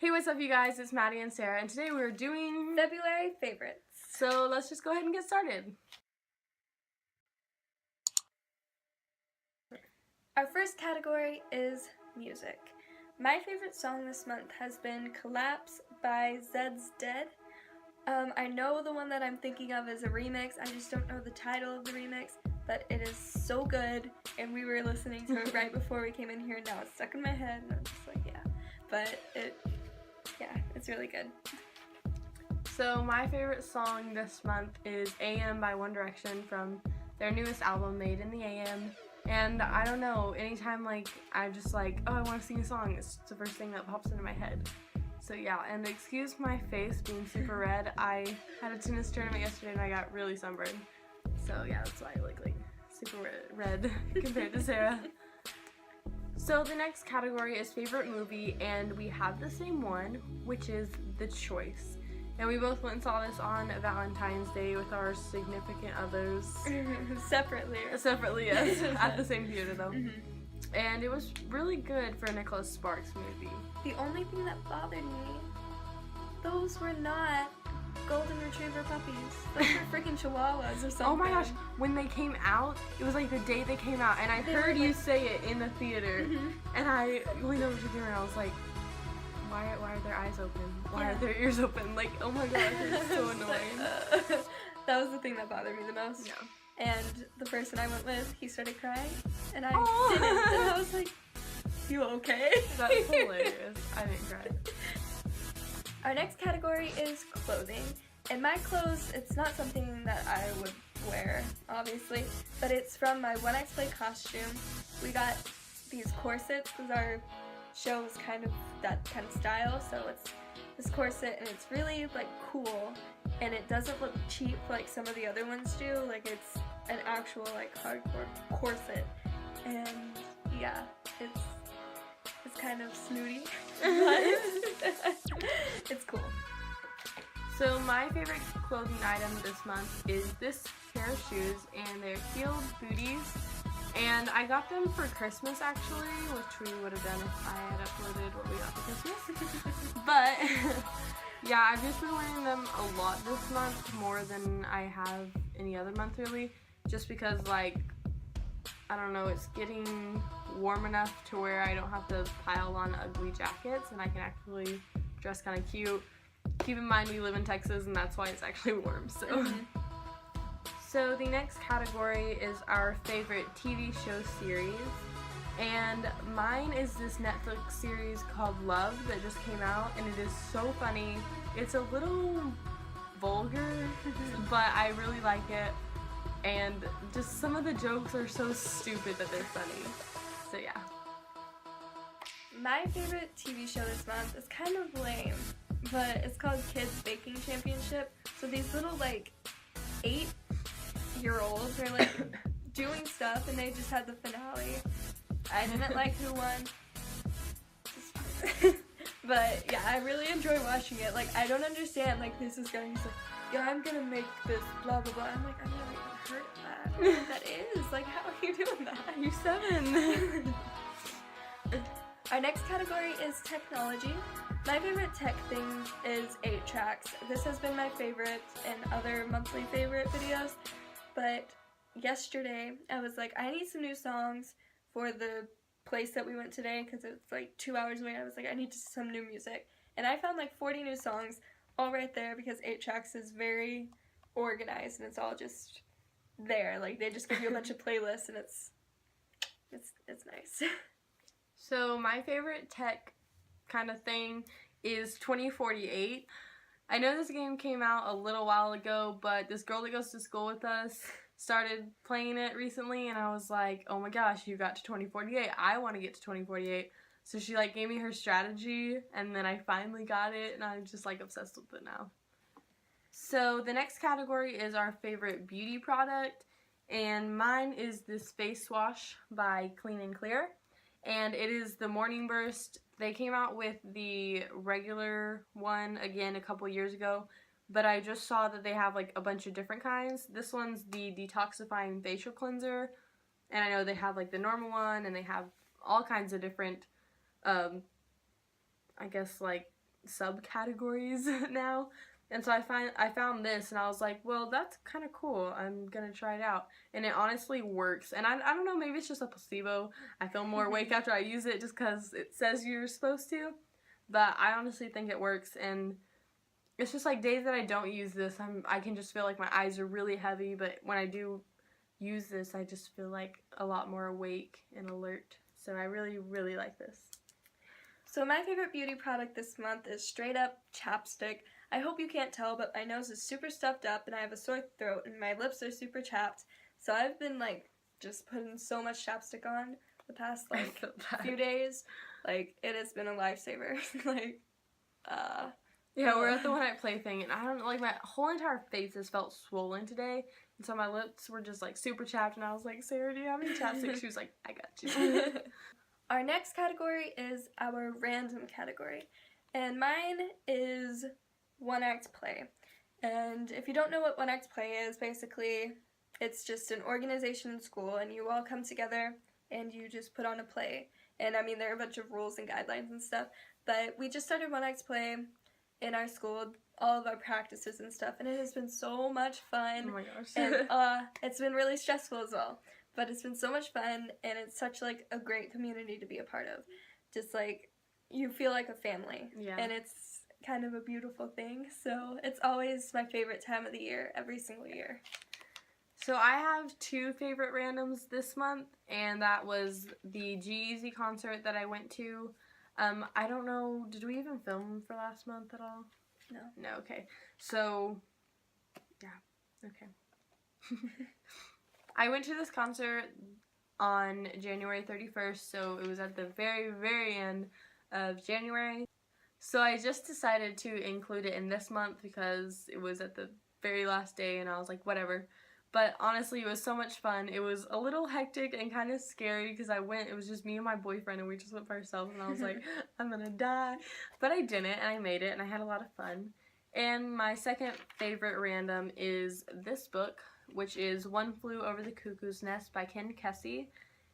Hey, what's up you guys? It's Maddie and Sarah, and today we're doing February favorites. So let's just go ahead and get started. Our first category is music. My favorite song this month has been Collapse by Zed's Dead. I know the one that I'm thinking of is a remix. I just don't know the title of the remix, but it is so good, and we were listening to it right before we came in here, and now it's stuck in my head, and I'm just like, yeah. But it's really good. So my favorite song this month is AM by One Direction from their newest album, Made in the AM. And I don't know, anytime I'm just like, oh, I want to sing a song, it's the first thing that pops into my head. So yeah, and excuse my face being super red. I had a tennis tournament yesterday and I got really sunburned. So yeah, that's why I look like super red compared to Sarah. So the next category is favorite movie, and we have the same one, which is The Choice. And we both went and saw this on Valentine's Day with our significant others. Separately, yes, at the same theater though. And it was really good for a Nicholas Sparks movie. The only thing that bothered me, those were not golden retriever puppies. Those were freaking chihuahuas or something. Oh my gosh, when they came out, it was like the day they came out, and I heard you say it in the theater, and I went over to the and I was like, why are their eyes open? Why are their ears open? Like, oh my gosh, it's so annoying. That was the thing that bothered me the most. Yeah. And the person I went with, he started crying, and I didn't, and I was like, you okay? That's hilarious. I didn't cry. Our next category is clothing. And my clothes, it's not something that I would wear, obviously, but it's from my One X Play costume. We got these corsets because our show is kind of that kind of style, so it's this corset, and it's really like cool, and it doesn't look cheap like some of the other ones do. Like, it's an actual like hardcore corset, and yeah, it's kind of snooty, but it's cool. So my favorite clothing item this month is this pair of shoes, and they're heeled booties. And I got them for Christmas actually, which we would have done if I had uploaded what we got for Christmas. But yeah, I've just been wearing them a lot this month, more than I have any other month really, just because I don't know, it's getting warm enough to where I don't have to pile on ugly jackets and I can actually dress kind of cute. Keep in mind we live in Texas and that's why it's actually warm, so. So the next category is our favorite TV show series, and mine is this Netflix series called Love that just came out, and it is so funny. It's a little vulgar, but I really like it, and just some of the jokes are so stupid that they're funny. So yeah. My favorite TV show this month is kind of lame, but it's called Kids Baking Championship. So these little 8-year-olds are doing stuff, and they just had the finale. I didn't like who won, but yeah, I really enjoy watching it. I don't understand, this is going, he's like, yeah, I'm gonna make this blah blah blah. I'm like, I've never even heard of that. I don't know what that is. How are you doing that? You're 7. Our next category is technology. My favorite tech thing is 8-tracks. This has been my favorite in other monthly favorite videos, but yesterday I was like, I need some new songs for the place that we went today because it's 2 hours away. I was like, I need some new music, and I found 40 new songs all right there because 8-tracks is very organized and it's all just there. They just give you a bunch of playlists, and it's nice. So my favorite tech kind of thing is 2048. I know this game came out a little while ago, but this girl that goes to school with us started playing it recently, and I was like, oh my gosh, you got to 2048. I want to get to 2048. So she gave me her strategy, and then I finally got it, and I'm just obsessed with it now. So the next category is our favorite beauty product, and mine is this face wash by Clean and Clear, and it is the Morning Burst. They came out with the regular one again a couple years ago, but I just saw that they have a bunch of different kinds. This one's the detoxifying facial cleanser, and I know they have the normal one, and they have all kinds of different I guess subcategories now. And so I found this and I was like, well, that's kind of cool. I'm gonna try it out. And it honestly works. And I don't know, maybe it's just a placebo. I feel more awake after I use it just because it says you're supposed to. But I honestly think it works. And it's just like days that I don't use this, I can just feel like my eyes are really heavy. But when I do use this, I just feel like a lot more awake and alert. So I really, really like this. So my favorite beauty product this month is straight up chapstick. I hope you can't tell, but my nose is super stuffed up and I have a sore throat and my lips are super chapped. So I've been like just putting so much chapstick on the past like few days. Like it has been a lifesaver. Yeah, we're at the One Night Play thing, and I don't know, like my whole entire face has felt swollen today, and so my lips were just like super chapped, and I was like, Sarah, do you have any chapstick? She was like, I got you. Our next category is our random category, and mine is One Act Play. And if you don't know what One Act Play is, basically it's just an organization in school, and you all come together and you just put on a play. And I mean, there are a bunch of rules and guidelines and stuff, but we just started One Act Play in our school, all of our practices and stuff, and it has been so much fun. Oh my gosh. And it's been really stressful as well, but it's been so much fun, and it's such like a great community to be a part of. Just like you feel like a family. Yeah. And it's kind of a beautiful thing, so it's always my favorite time of the year, every single year. So I have two favorite randoms this month, and that was the G-Eazy concert that I went to. I don't know, did we even film for last month at all? No. No, okay. So, yeah, okay. I went to this concert on January 31st, so it was at the very, very end of January. So I just decided to include it in this month because it was at the very last day, and I was like, whatever. But honestly, it was so much fun. It was a little hectic and kind of scary because it was just me and my boyfriend, and we just went by ourselves, and I was like, I'm gonna die. But I didn't, and I made it, and I had a lot of fun. And my second favorite random is this book, which is One Flew Over the Cuckoo's Nest by Ken Kesey.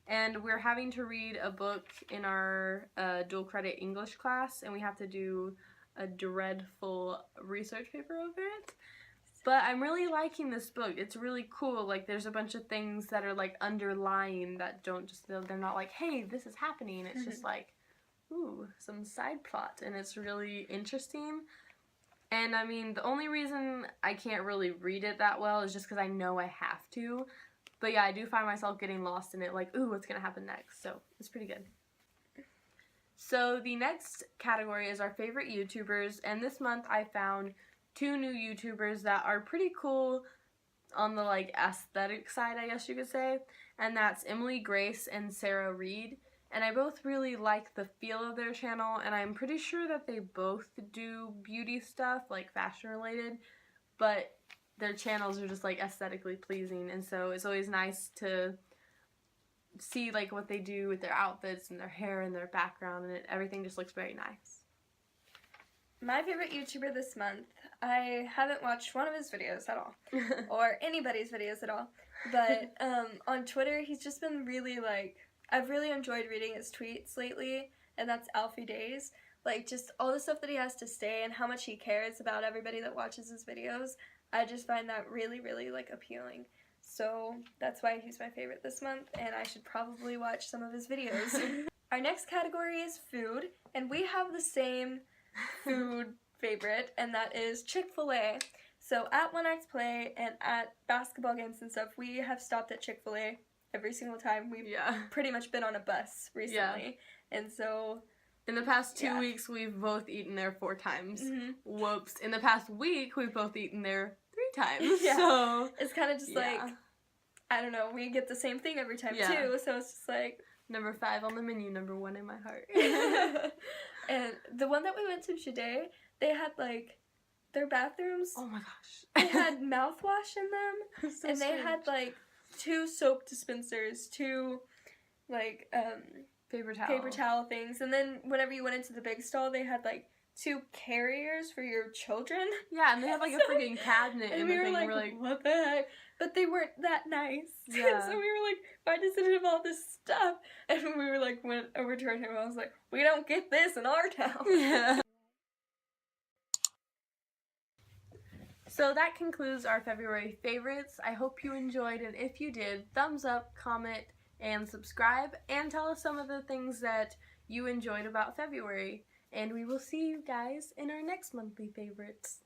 And we're having to read a book in our dual credit English class, and we have to do a dreadful research paper over it. But I'm really liking this book. It's really cool. Like, there's a bunch of things that are, like, underlying that don't just, they're not like, hey, this is happening. It's just like, ooh, some side plot. And it's really interesting. And, I mean, the only reason I can't really read it that well is just because I know I have to. But, yeah, I do find myself getting lost in it. Like, ooh, what's going to happen next? So, it's pretty good. So, the next category is our favorite YouTubers. And this month I found two new YouTubers that are pretty cool on the like aesthetic side, I guess you could say, and that's Emily Grace and Sarah Reed. And I both really like the feel of their channel, and I'm pretty sure that they both do beauty stuff, like fashion related, but their channels are just like aesthetically pleasing, and so it's always nice to see like what they do with their outfits and their hair and their background, and everything just looks very nice. My favorite YouTuber this month, I haven't watched one of his videos at all, or anybody's videos at all, but on Twitter he's just been really like, I've really enjoyed reading his tweets lately, and that's Alfie Days. Like, just all the stuff that he has to say and how much he cares about everybody that watches his videos, I just find that really, really, like, appealing. So that's why he's my favorite this month, and I should probably watch some of his videos. Our next category is food, and we have the same food favorite, and that is Chick-fil-A. So at One Act Play and at basketball games and stuff, we have stopped at Chick-fil-A every single time. We've pretty much been on a bus recently. Yeah. And so in the past 2 weeks, we've both eaten there 4 times. Whoops. In the past week, we've both eaten there 3 times. Yeah. So it's kind of just like, I don't know, we get the same thing every time too, so it's just like number 5 on the menu, number 1 in my heart. And the one that we went to today, they had like their bathrooms. Oh my gosh. They had mouthwash in them, so and strange. they had like 2 soap dispensers, 2 like paper towel things, and then whenever you went into the big stall, they had like 2 carriers for your children. Yeah, and they had like a freaking cabinet in the thing. We're like, what the heck? But they weren't that nice. Yeah. So we were like, why does it have all this stuff? And we were like, went over to our table, I was like, we don't get this in our town. Yeah. So that concludes our February favorites. I hope you enjoyed, and if you did, thumbs up, comment, and subscribe, and tell us some of the things that you enjoyed about February. And we will see you guys in our next monthly favorites.